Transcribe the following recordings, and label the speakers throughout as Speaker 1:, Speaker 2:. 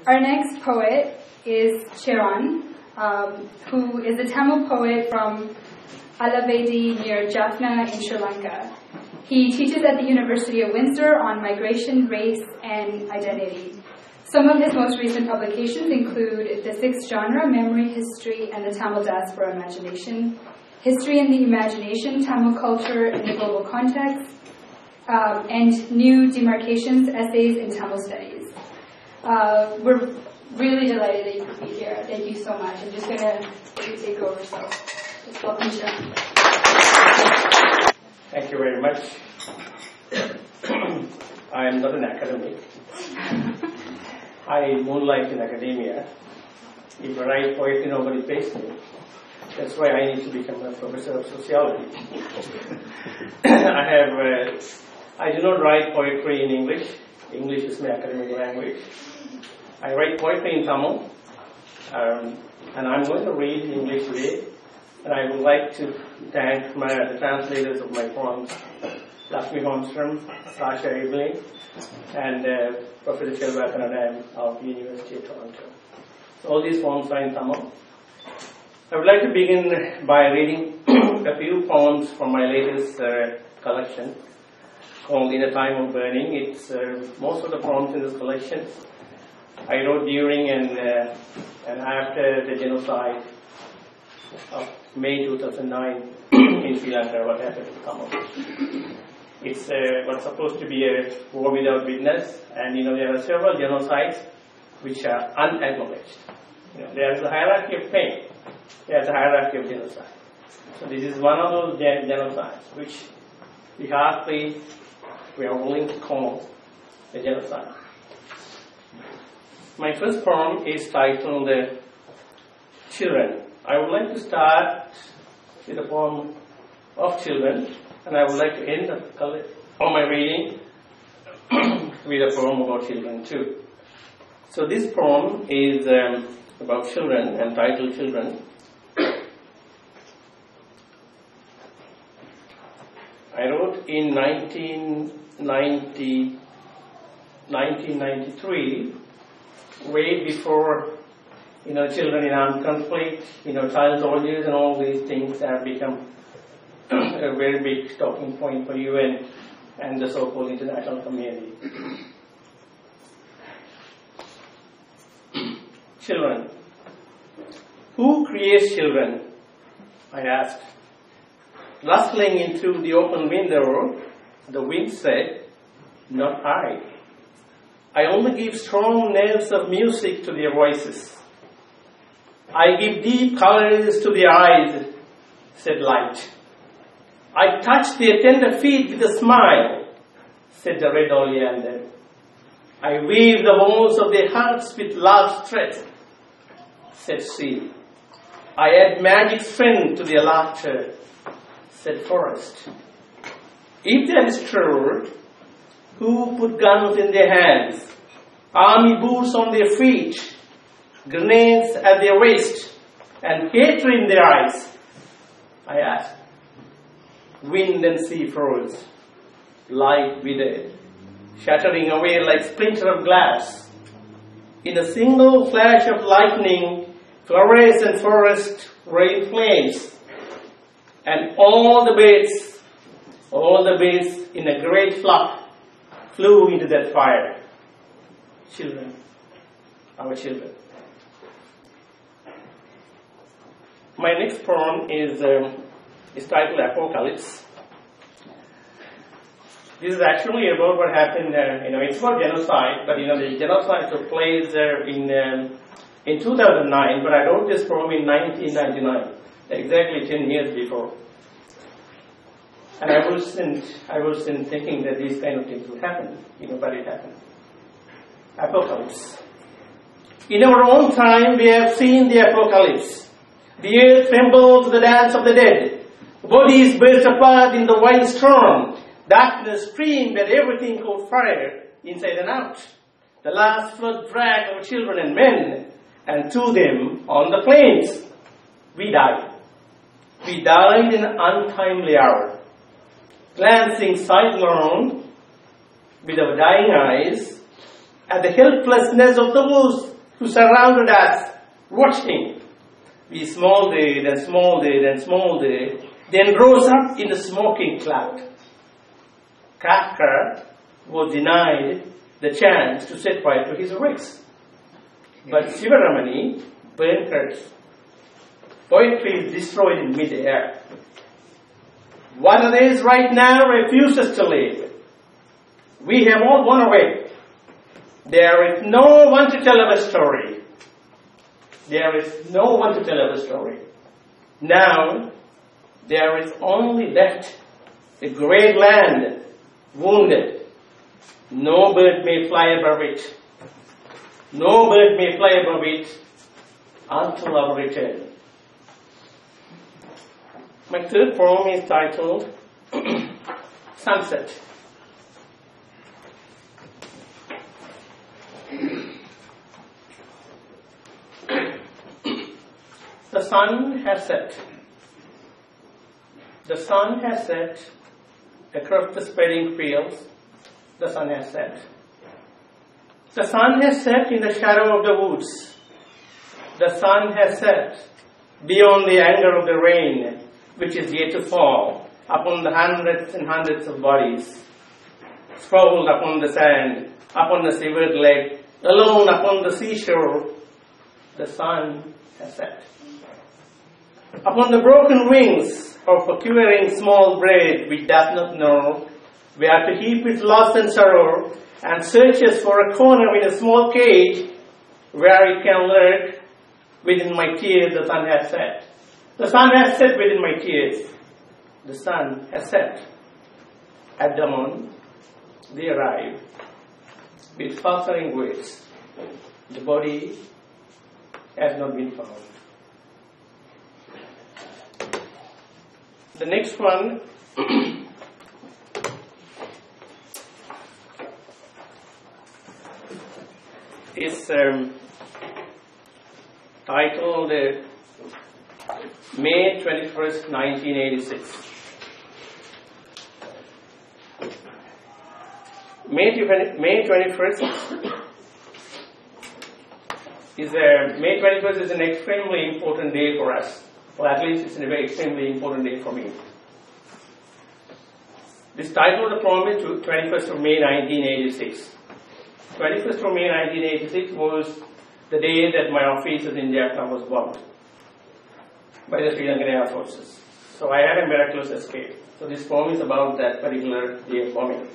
Speaker 1: Our next poet is Cheran, who is a Tamil poet from Alavedi near Jaffna in Sri Lanka. He teaches at the University of Windsor on migration, race, and identity. Some of his most recent publications include The Sixth Genre, Memory, History, and the Tamil Diaspora Imagination, History and the Imagination, Tamil Culture in the Global Context, and New Demarcations, Essays in Tamil Studies. We're really delighted that you could be here. Thank you so much. I'm just going to let you take over, so just welcome, Cheran.
Speaker 2: Thank you very much. I am not an academic. I moonlight in academia. If I write poetry, nobody pays me. That's why I need to become a professor of sociology. I do not write poetry in English. English is my academic language. I write poetry in Tamil, and I'm going to read in English today. And I would like to thank the translators of my poems, Lakshmi Holmstrom, Sasha Eveling, and Professor Kannada of the University of Toronto. So all these poems are in Tamil. I would like to begin by reading a few poems from my latest collection called In a Time of Burning. It's most of the poems in this collection I wrote during and after the genocide of May 2009 in Sri Lanka, what happened to Tamil. It's what's supposed to be a war without witness, and there are several genocides which are unacknowledged. There's a hierarchy of pain. There's a hierarchy of genocide. So this is one of those genocides which we are willing to call a genocide. My first poem is titled Children. I would like to start with a poem of children, and I would like to end my reading with a poem about children too. So this poem is about children and titled Children. I wrote in 1993, way before children in armed conflict, child soldiers and all these things have become a very big talking point for UN and the so-called international community. Children. Who creates children? I asked. Rustling in through the open window, the wind said, not I. I only give strong nerves of music to their voices. I give deep colors to the eyes, said light. I touch their tender feet with a smile, said the red oleander. I weave the walls of their hearts with love's thread, said sea. I add magic strength to their laughter, said forest. If that is true, who put guns in their hands, army boots on their feet, grenades at their waist, and hatred in their eyes? I asked. Wind and sea froze, light withered, shattering away like splinter of glass. In a single flash of lightning, flowers and forest were in flames, and all the birds in a great flock flew into that fire. Children, our children. My next poem is titled Apocalypse. This is actually about what happened, it's about genocide, but the genocide took place in 2009, but I wrote this poem in 1999, exactly 10 years before. And I wasn't thinking that these kind of things would happen, but it happened. Apocalypse. In our own time, we have seen the apocalypse. The earth trembles to the dance of the dead. Bodies burst apart in the wild storm. Darkness screamed that everything caught fire inside and out. The last flood dragged our children and men and threw them on the plains. We died. We died in an untimely hour. Glancing sidelong with our dying eyes at the helplessness of those who surrounded us, watching. We smoldered and smoldered and smoldered, then rose up in a smoking cloud. Kafka was denied the chance to set fire to his works. But Sivaramani burned hers. Poetry is destroyed in mid-air. What it is right now refuses to live. We have all gone away. There is no one to tell our story. There is no one to tell our story. Now, there is only left a great land, wounded. No bird may fly above it. No bird may fly above it until our return. My third poem is titled Sunset. The sun has set. The sun has set across the spreading fields. The sun has set. The sun has set in the shadow of the woods. The sun has set beyond the anger of the rain, which is yet to fall upon the hundreds and hundreds of bodies, sprawled upon the sand, upon the severed leg, alone upon the seashore. The sun has set. Upon the broken wings of procuring small bread which does not know where to heap its loss and sorrow, and searches for a corner in a small cage where it can lurk. Within my tears the sun has set. The sun has set within my tears. The sun has set. At dawn, they arrive with faltering words. The body has not been found. The next one is titled May 21st, 1986. May 21st is an extremely important day for us. Well, at least it's a very extremely important day for me. This title of the poem is 21st of May 1986. 21st of May 1986 was the day that my office in Jaffna was bombed by the Sri Lankan Air Forces. So I had a miraculous escape. So this poem is about that particular day of bombing.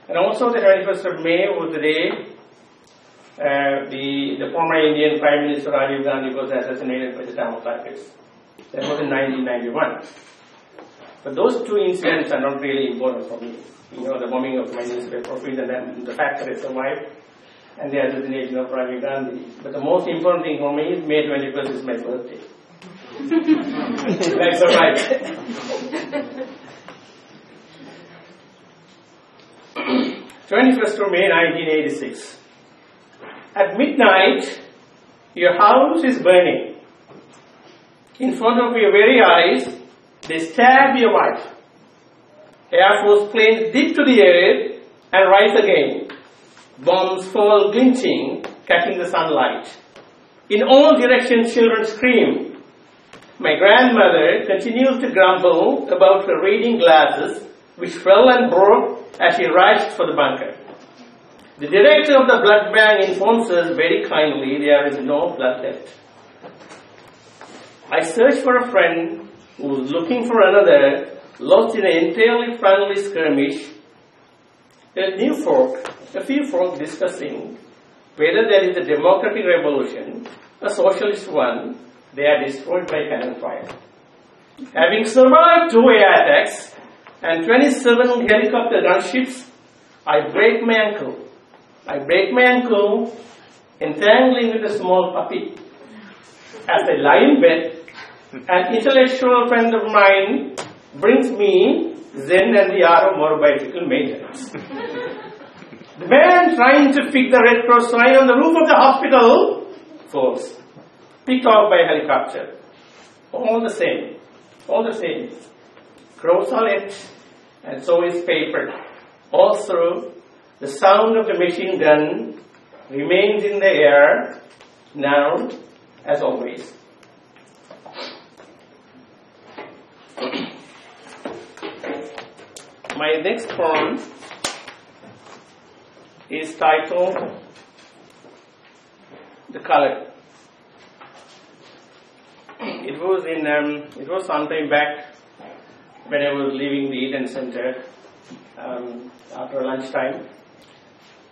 Speaker 2: And also the 21st of May was the day the former Indian Prime Minister Rajiv Gandhi was assassinated by the Tamil Tigers. That was in 1991. But those two incidents are not really important for me. You know, the bombing of my newspaper office and then the fact that I survived and the assassination of Rajiv Gandhi. But the most important thing for me is May 21st is my birthday. I survived. 21st of May 1986. At midnight, your house is burning. In front of your very eyes, they stab your wife. Air Force planes dip to the earth and rise again. Bombs fall glinting, catching the sunlight. In all directions, children scream. My grandmother continues to grumble about her reading glasses, which fell and broke as she rushed for the bunker. The director of the blood bank informs us very kindly there is no blood left. I search for a friend who is looking for another, lost in an entirely friendly skirmish. A few folk discussing whether there is a democratic revolution, a socialist one. They are destroyed by cannon fire. Having survived 2 air attacks and 27 helicopter gunships, I break my ankle. Entangling with a small puppy. As I lie in bed, an intellectual friend of mine brings me Zen and the art of motorbicycle maintenance. The man trying to fix the Red Cross sign on the roof of the hospital falls. Picked off by a helicopter. All the same. Crows are left, and so is paper. Also, the sound of the machine gun remains in the air, now as always. My next poem is titled The Color. It was some time back when I was leaving the Eden Center after lunchtime.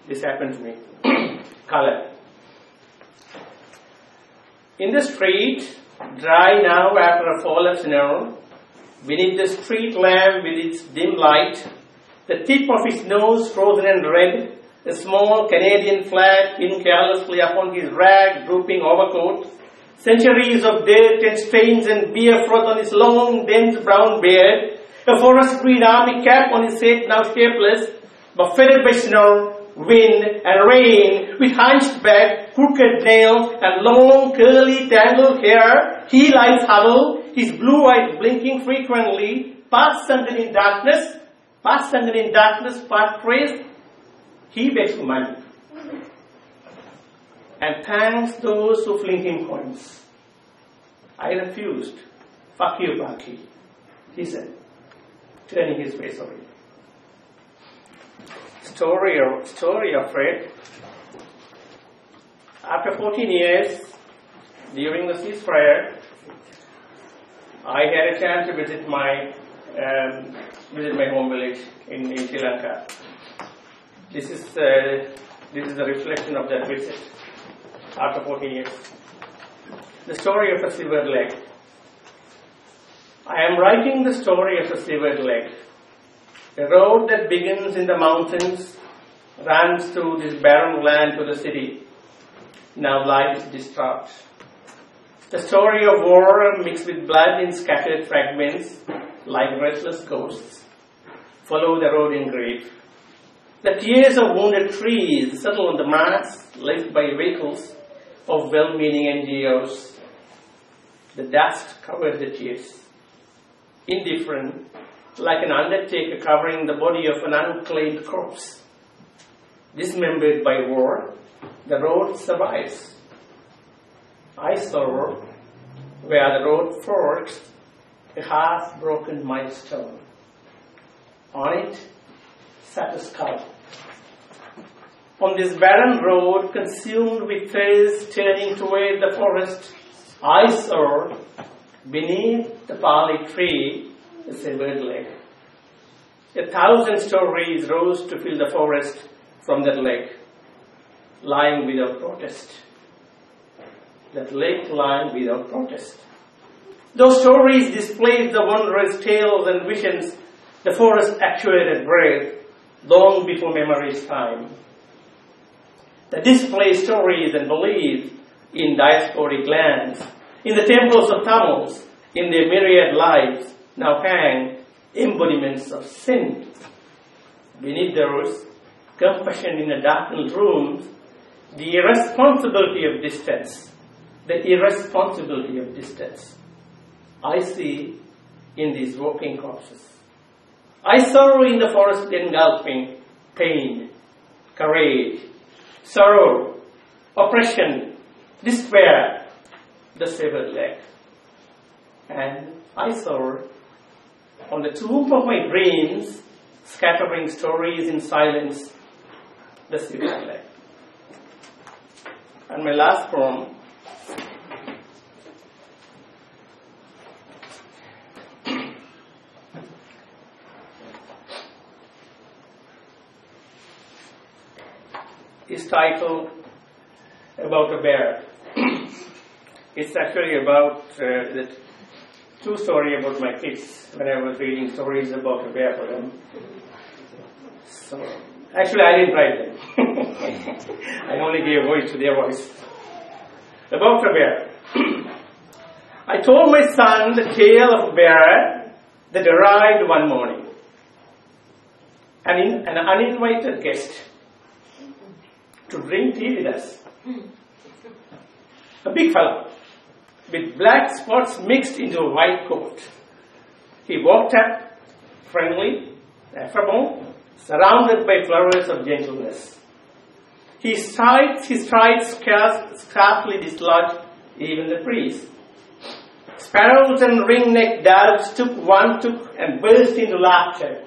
Speaker 2: This happened to me. Color. In the street, dry now after a fall of snow, beneath the street lamp with its dim light, the tip of his nose frozen and red, a small Canadian flag pinned carelessly upon his rag drooping overcoat, centuries of dirt and stains and beer froth on his long, dense brown beard, a forest green army cap on his head now shapeless, buffeted by snow, wind and rain, with hunched back, crooked nails and long, curly, tangled hair, he lies huddled, his blue eyes blinking frequently, part sunken in darkness, part crazed. He begs for money and thanks those who fling him coins. I refused. Fuck you, Baki, he said, turning his face away. Story of Fred. After 14 years, during the ceasefire, I had a chance to visit my home village in Sri Lanka. This is a reflection of that visit after 14 years. The story of a severed leg. I am writing the story of a severed leg. The road that begins in the mountains runs through this barren land to the city. Now lies distraught. The story of war mixed with blood in scattered fragments, like restless ghosts, follow the road in grief. The tears of wounded trees settle on the mass left by vehicles of well-meaning NGOs. The dust covered the tears. Indifferent, like an undertaker covering the body of an unclaimed corpse. Dismembered by war, the road survives. I saw where the road forks a half-broken milestone. On it sat a skull. On this barren road, consumed with thirst, turning toward the forest, I saw beneath the barley tree a severed leg. 1,000 stories rose to fill the forest from that leg, lying without protest. That leg lying without protest. Those stories displayed the wondrous tales and visions the forest actuated breath long before memory's time. The display stories and beliefs in diasporic lands, in the temples of Tamils, in their myriad lives, now hang embodiments of sin. Beneath those, compassion in a darkened room, the irresponsibility of distance. I see in these walking corpses. I saw in the forest engulfing pain, courage, sorrow, oppression, despair, the severed leg. And I saw on the tomb of my dreams, scattering stories in silence, the severed leg. And my last poem is titled About a Bear. It's actually about the true story about my kids when I was reading stories about a bear for them. So, actually I didn't write them. I only gave voice to their voice. About a bear. I told my son the tale of a bear that arrived one morning. An uninvited guest to drink tea with us. A big fellow with black spots mixed into a white coat. He walked up, friendly, affable, surrounded by flowers of gentleness. His strides scarcely dislodged even the priest. Sparrows and ring-necked doves took and burst into laughter.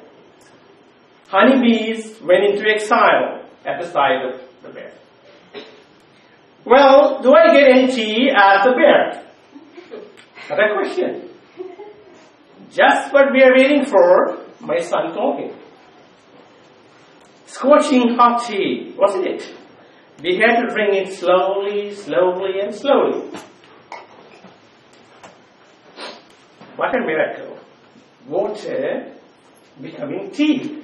Speaker 2: Honeybees went into exile at the sight of the bear. Well, do I get any tea as a bear? What a question. Just what we are waiting for, my son told him. Scorching hot tea, wasn't it? We had to drink it slowly, slowly, and slowly. What a miracle. Water becoming tea.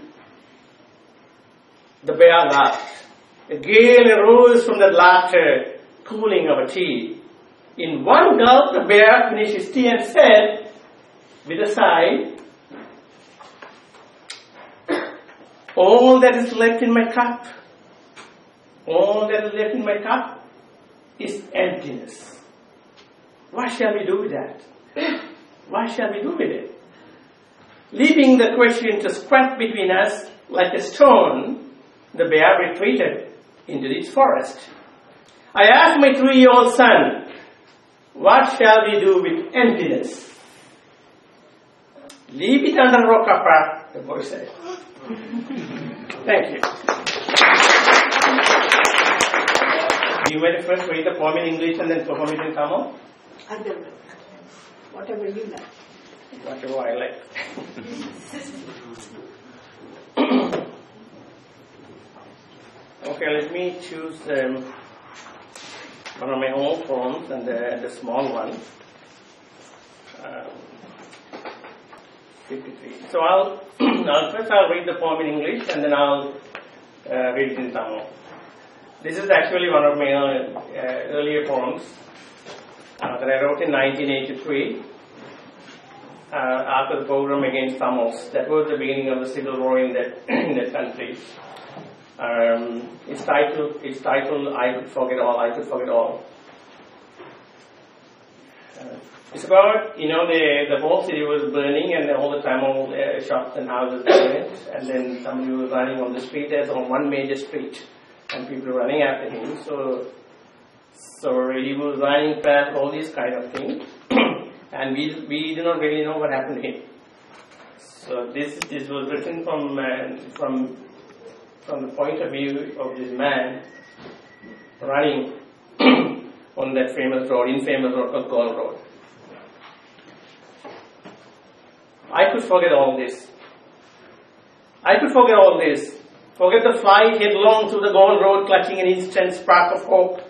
Speaker 2: The bear laughed. A gale arose from the laughter, cooling our tea. In one gulp, the bear finished his tea and said, with a sigh, all that is left in my cup, is emptiness. What shall we do with that? What shall we do with it? Leaving the question to squat between us like a stone, the bear retreated into its forest. I asked my 3-year-old son, what shall we do with emptiness? Leave it under rock, Papa, the boy said. Thank you. You may first read the poem in English and then perform it in Tamil?
Speaker 3: Whatever you like.
Speaker 2: Whatever I like. Okay, let me choose one of my own poems and the small one. 53. So I'll read the poem in English and then I'll read it in Tamil. This is actually one of my earlier poems that I wrote in 1983 after the pogrom against Tamils. That was the beginning of the civil war in that country. It's titled I Could Forget All, I Could Forget All. It's about, the whole city was burning and all the Tamil shops and houses burned, and then somebody was running on the street, there's on one major street, and people were running after him, so he was running past all these kind of things, and we do not really know what happened to him. So this was written from the point of view of this man running on that infamous road called Gold Road. I could forget all this. I could forget all this. Forget the flight headlong through the Gold Road, clutching an instant spark of hope,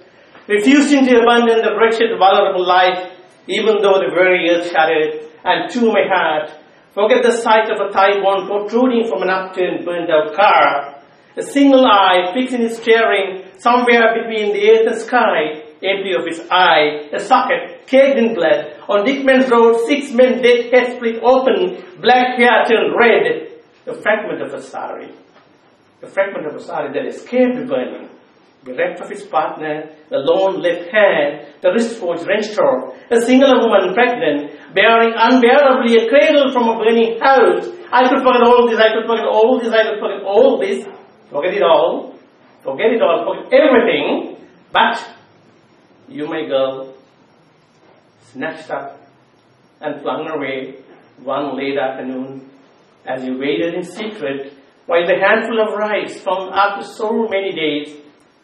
Speaker 2: refusing to abandon the wretched, vulnerable life, even though the very earth shuddered, and to my heart, forget the sight of a thigh bone protruding from an upturned, burned-out car, a single eye fixed in its staring somewhere between the earth and sky, empty of its eye, a socket caked in blood. On Dickman's Road, 6 men dead, head split open, black hair turned red, a fragment of a sari that escaped burning, bereft of its partner, the lone left hand, the wrist forged wrenched off, a single woman pregnant, bearing unbearably a cradle from a burning house. I could forget all this, I could forget all this, I could forget all this, forget it all, forget everything, but you, my girl, snatched up and flung away one late afternoon as you waited in secret while the handful of rice found after so many days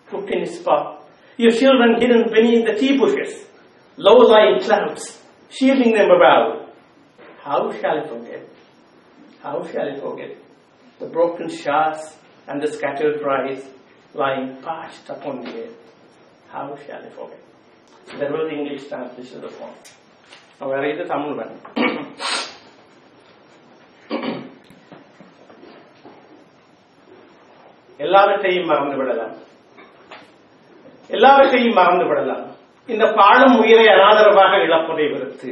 Speaker 2: cooked in its pot, your children hidden beneath the tea bushes, low-lying clouds shielding them about. How shall I forget? How shall I forget the broken shards and the scattered rice lying parched upon the earth? How shall I forget? That was the English translation of the poem. Now I read the Tamil one. எல்லாவற்றையும் மறந்து விடலாம். இந்த பாழும் உயிரை அனாதரவாக இழப்பதை வெறுத்து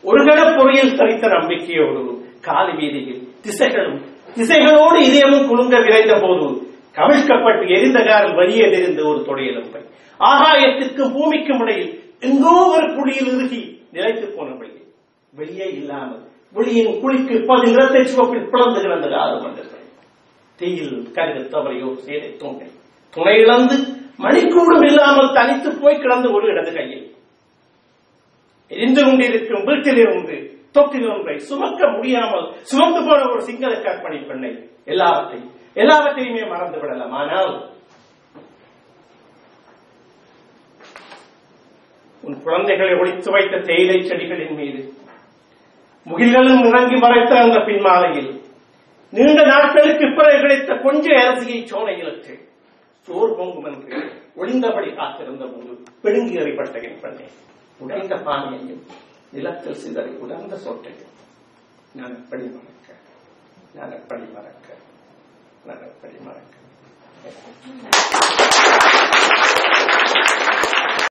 Speaker 2: ஒரு கண பொறியில் தரித்த நம்பிக்கையோடு காலி வீதியில் திசைகளோடு இதயமும் குலுங்க விரைந்த போது கவிழ்க்கப்பட்டு எரிந்த காரில் வலியே தெரிந்த ஒரு தொடையெலும்பை ஆகாயத்திற்கும் பூமிக்கும் இடையில் எங்கோ ஒரு குழியில் இறுகி நிலைத்து போன வெளியே இல்லாமல் வெளியின் குழிக்கு 10 நிறத்தை சிவப்பில் பிளந்து கிடந்த காது மண்டர்கள் தீயில் கருது தவறையோ சேரை துணை இழந்து மணிக்கூடும் இல்லாமல் தனித்து போய் கிடந்து ஒரு இடது கையில் எரிந்து கொண்டிருக்கும் வீட்டிலிருந்து தொட்டில் ஒன்றை சுமக்க முடியாமல் சுமந்து போன ஒரு சிங்கள கற்பனை பெண்ணை எல்லாவற்றையுமே மறந்து விடலாம். ஆனால் உன் குழந்தைகளை ஒழித்து வைத்த தேயிலை செடிகளின் மீது முகில்களும் இறங்கி மறைத்த அந்த பின்மாலையில் நீண்ட நாட்களுக்கு பிறகு கிடைத்த கொஞ்ச அரிசியை சோலையிலற்று சோர் பொங்கும் என்று ஒளிந்தபடி காத்திருந்த போது பிடுங்கி எறிப்பட்ட என் பெண்ணை உடைந்த பானையையும் நிலத்தில் சிதறி உலர்ந்த சோற்றையும் நான் எப்படி மறக்க